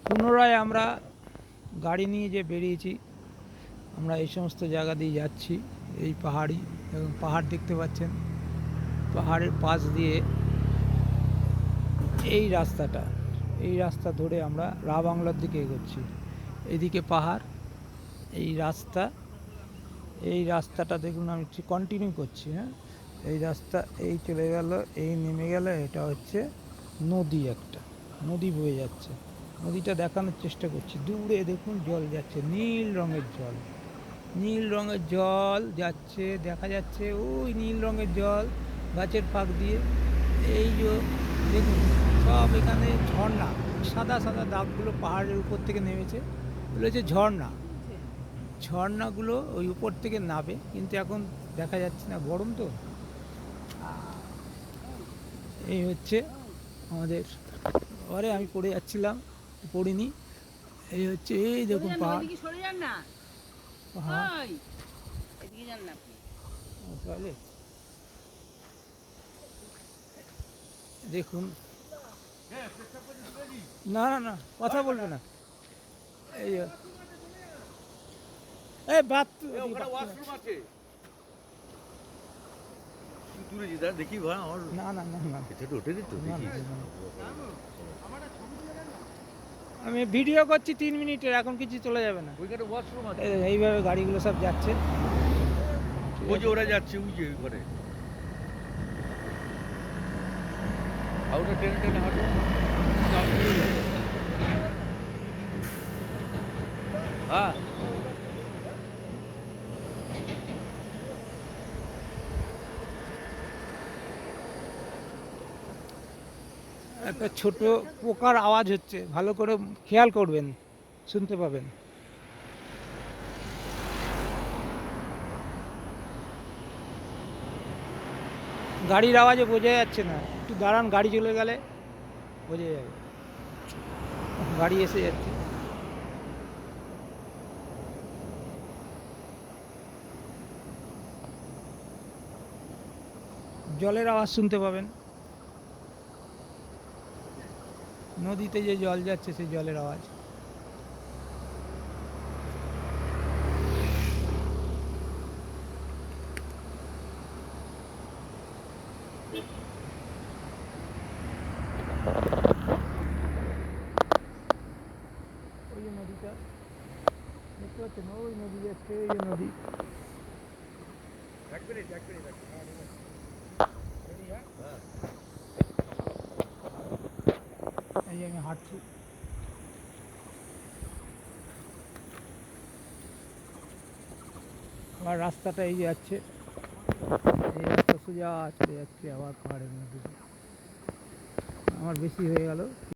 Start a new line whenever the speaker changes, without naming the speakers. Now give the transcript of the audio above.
পুনরায় আমরা গাড়ি নিয়ে যে বেরিয়েছি, আমরা এই সমস্ত জায়গা দিয়ে যাচ্ছি। এই পাহাড়ি এবং পাহাড় দেখতে পাচ্ছেন, পাহাড়ের পাশ দিয়ে এই রাস্তা ধরে আমরা রা বাংলার দিকে এগোচ্ছি। এদিকে পাহাড়, এই রাস্তাটা দেখুন, আমি কন্টিনিউ করছি। হ্যাঁ, এই রাস্তা এই চলে গেল, এই নেমে গেল, এটা হচ্ছে নদী, একটা নদী বয়ে যাচ্ছে। নদীটা দেখানোর চেষ্টা করছি। দূরে দেখুন জল যাচ্ছে, নীল রঙের জল যাচ্ছে, দেখা যাচ্ছে ওই নীল রঙের জল গাছের ফাঁক দিয়ে। এই যে দেখুন, সব এখানে ঝর্ণা, সাদা সাদা দাগগুলো পাহাড়ের উপর থেকে নেমেছে, এগুলো হচ্ছে ঝর্ণাগুলো ওই উপর থেকে নাবে, কিন্তু এখন দেখা যাচ্ছে না, গরম তো। এই হচ্ছে আমাদের, আরে আমি পড়ে যাচ্ছিলাম, পড়িনি। এই হচ্ছে, এই দেখুন পাহাড়, তাহলে দেখুন, না না না, কথা বলবে না। এই বাত
দেখি
না না না না, আমি ভিডিও করছি 3 মিনিটের, এখন কিছু চলে যাবে না। এইভাবে গাড়িগুলো সব যাচ্ছে,
ওই যে ওরা যাচ্ছে, ওই যে ওখানে ওটা টেনে টেনে হাঁটো। হ্যাঁ,
একটা ছোট পোকার আওয়াজ হচ্ছে, ভালো করে খেয়াল করবেন, শুনতে পাবেন। গাড়ির আওয়াজে বোঝা যাচ্ছে না, একটু দাঁড়ান, গাড়ি চলে গেলে বোঝা যাবে। গাড়ি এসে যাচ্ছে, জলের আওয়াজ শুনতে পাবেন, নদীতে যে জল যাচ্ছে সেই জলের আওয়াজ। ওই যে নদীটা দেখতে পাচ্ছেন, ওই নদী যাচ্ছে, ওই যে নদী। এই যে আমি হাঁটছি, আবার রাস্তাটা এই যে যাচ্ছে, এই রাস্তা সোজা চলে যাচ্ছে আবার পাহাড়ের মধ্যে দিয়ে। আমার বেশি হয়ে গেল।